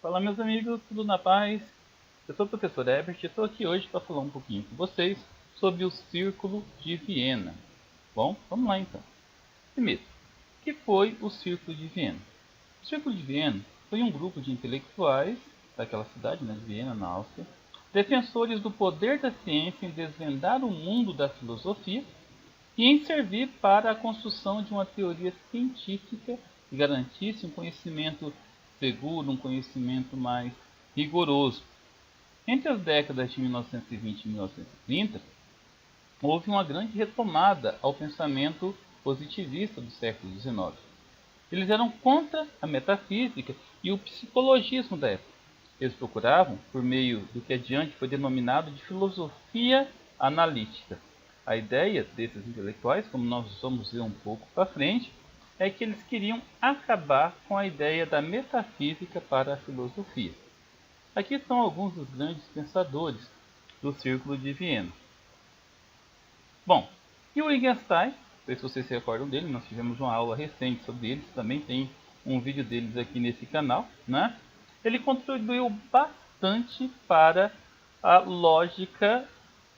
Fala, meus amigos, tudo na paz? Eu sou o professor Herbert e estou aqui hoje para falar um pouquinho com vocês sobre o Círculo de Viena. Bom, vamos lá então. Primeiro, o que foi o Círculo de Viena? O Círculo de Viena foi um grupo de intelectuais daquela cidade, de Viena, na Áustria, defensores do poder da ciência em desvendar o mundo da filosofia e em servir para a construção de uma teoria científica que garantisse um conhecimento seguro, um conhecimento mais rigoroso. Entre as décadas de 1920 e 1930, houve uma grande retomada ao pensamento positivista do século XIX. Eles eram contra a metafísica e o psicologismo da época. Eles procuravam, por meio do que adiante foi denominado de filosofia analítica. A ideia desses intelectuais, como nós vamos ver um pouco para frente, é que eles queriam acabar com a ideia da metafísica para a filosofia. Aqui estão alguns dos grandes pensadores do Círculo de Viena. Bom, e o Wittgenstein, não sei se vocês se recordam dele, nós tivemos uma aula recente sobre eles, também tem um vídeo deles aqui nesse canal, né? Ele contribuiu bastante para a lógica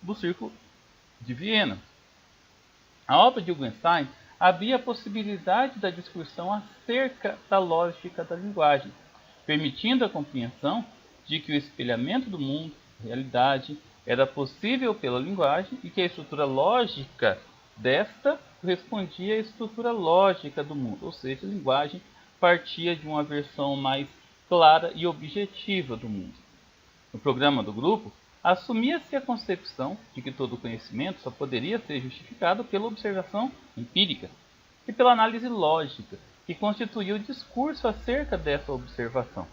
do Círculo de Viena. A obra de Wittgenstein abria a possibilidade da discussão acerca da lógica da linguagem, permitindo a compreensão de que o espelhamento do mundo, a realidade, era possível pela linguagem e que a estrutura lógica desta correspondia à estrutura lógica do mundo, ou seja, a linguagem partia de uma versão mais clara e objetiva do mundo. No programa do grupo, assumia-se a concepção de que todo conhecimento só poderia ser justificado pela observação empírica e pela análise lógica, que constituía o discurso acerca dessa observação.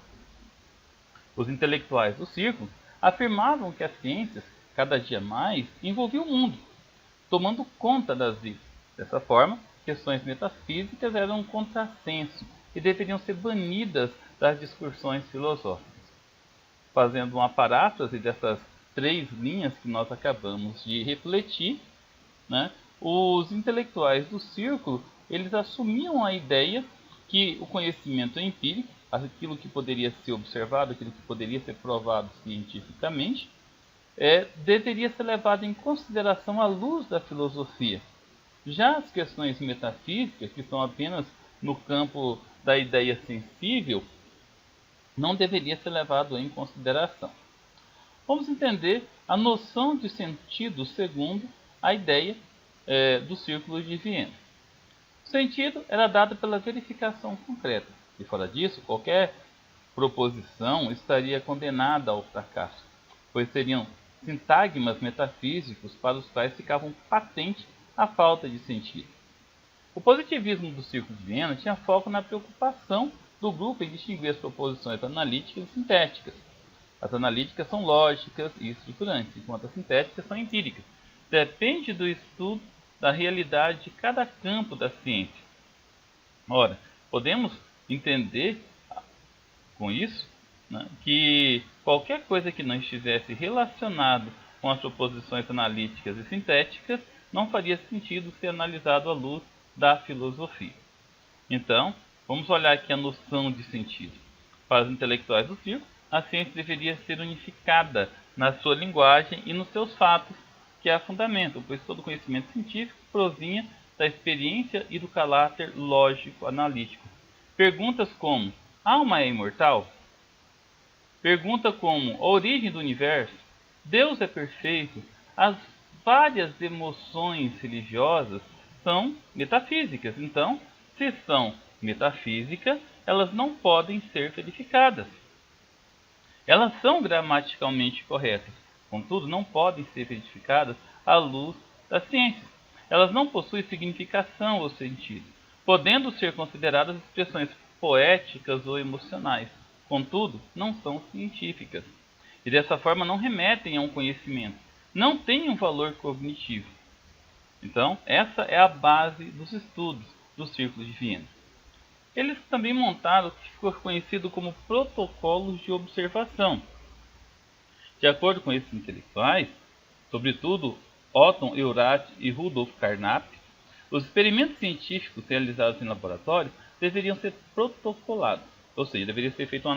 Os intelectuais do círculo afirmavam que as ciências, cada dia mais, envolviam o mundo, tomando conta das vidas. Dessa forma, questões metafísicas eram um contrassenso e deveriam ser banidas das discussões filosóficas. Fazendo uma paráfrase dessas três linhas que nós acabamos de refletir, né, os intelectuais do círculo eles assumiam a ideia que o conhecimento empírico, aquilo que poderia ser observado, aquilo que poderia ser provado cientificamente, deveria ser levado em consideração à luz da filosofia. Já as questões metafísicas, que estão apenas no campo da ideia sensível, não deveria ser levado em consideração. Vamos entender a noção de sentido segundo a ideia do Círculo de Viena. O sentido era dado pela verificação concreta, e fora disso, qualquer proposição estaria condenada ao fracasso, pois seriam sintagmas metafísicos para os quais ficavam patente a falta de sentido. O positivismo do Círculo de Viena tinha foco na preocupação do grupo em distinguir as proposições analíticas e sintéticas. As analíticas são lógicas e estruturantes, enquanto as sintéticas são empíricas. Depende do estudo da realidade de cada campo da ciência. Ora, podemos entender com isso, né, que qualquer coisa que não estivesse relacionado com as proposições analíticas e sintéticas não faria sentido ser analisado à luz da filosofia. Então, vamos olhar aqui a noção de sentido. Para os intelectuais do círculo, a ciência deveria ser unificada na sua linguagem e nos seus fatos, que a fundamentam, pois todo conhecimento científico provinha da experiência e do caráter lógico-analítico. Perguntas como: a alma é imortal? Pergunta como: a origem do universo? Deus é perfeito? As várias emoções religiosas são metafísicas. Então, se são metafísicas, elas não podem ser verificadas. Elas são gramaticalmente corretas, contudo, não podem ser verificadas à luz da ciência. Elas não possuem significação ou sentido, podendo ser consideradas expressões poéticas ou emocionais. Contudo, não são científicas. E dessa forma não remetem a um conhecimento. Não têm um valor cognitivo. Então, essa é a base dos estudos do Círculo de Viena. Eles também montaram o que ficou conhecido como protocolos de observação. De acordo com esses intelectuais, sobretudo Otto Eurat e Rudolf Carnap, os experimentos científicos realizados em laboratório deveriam ser protocolados. Ou seja, deveria ser feita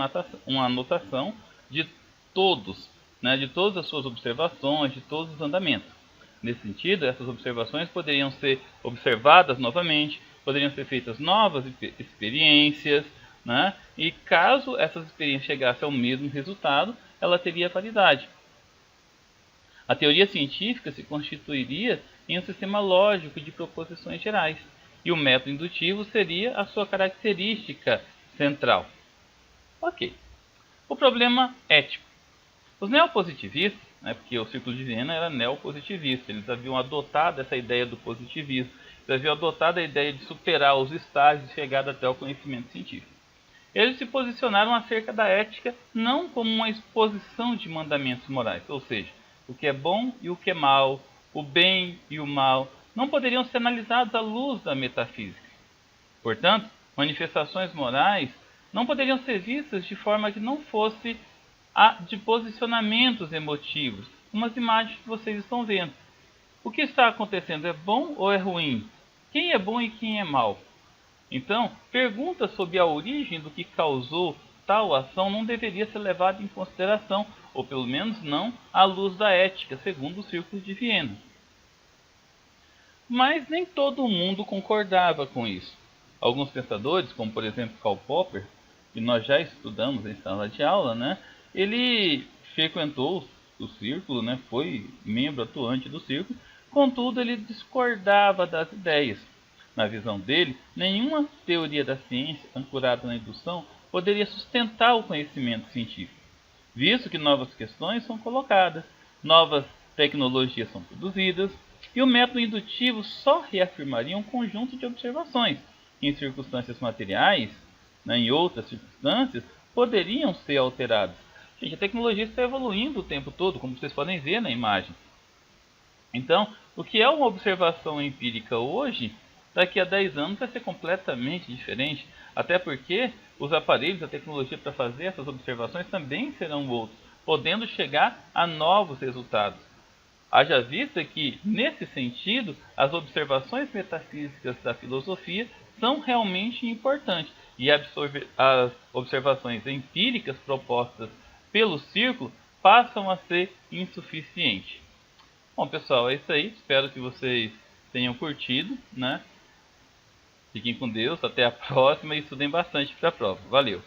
uma anotação de todos, né, de todas as suas observações, de todos os andamentos. Nesse sentido, essas observações poderiam ser observadas novamente, poderiam ser feitas novas experiências, né, e caso essas experiências chegassem ao mesmo resultado, ela teria validade. A teoria científica se constituiria em um sistema lógico de proposições gerais, e o método indutivo seria a sua característica central. Ok. O problema ético. Os neopositivistas, né, porque o Círculo de Viena era neopositivista, eles haviam adotado essa ideia do positivismo, eles haviam adotado a ideia de superar os estágios de chegada até o conhecimento científico. Eles se posicionaram acerca da ética não como uma exposição de mandamentos morais, ou seja, o que é bom e o que é mal, o bem e o mal, não poderiam ser analisados à luz da metafísica. Portanto, manifestações morais não poderiam ser vistas de forma que não fosse a de posicionamentos emotivos, como as imagens que vocês estão vendo. O que está acontecendo é bom ou é ruim? Quem é bom e quem é mal? Então, perguntas sobre a origem do que causou tal ação não deveria ser levada em consideração, ou pelo menos não à luz da ética, segundo o Círculo de Viena. Mas nem todo mundo concordava com isso. Alguns pensadores, como por exemplo Karl Popper, que nós já estudamos em sala de aula, né, ele frequentou o círculo, né, foi membro atuante do círculo, contudo ele discordava das ideias. Na visão dele, nenhuma teoria da ciência ancorada na indução poderia sustentar o conhecimento científico, visto que novas questões são colocadas, novas tecnologias são produzidas, e o método indutivo só reafirmaria um conjunto de observações. Em circunstâncias materiais, né, em outras circunstâncias, poderiam ser alteradas. Gente, a tecnologia está evoluindo o tempo todo, como vocês podem ver na imagem. Então, o que é uma observação empírica hoje, daqui a 10 anos vai ser completamente diferente. Até porque os aparelhos, a tecnologia para fazer essas observações também serão outros, podendo chegar a novos resultados. Haja vista que, nesse sentido, as observações metafísicas da filosofia são realmente importantes e as observações empíricas propostas pelo círculo passam a ser insuficientes. Bom, pessoal, é isso aí. Espero que vocês tenham curtido, né? Fiquem com Deus, até a próxima e estudem bastante para a prova. Valeu!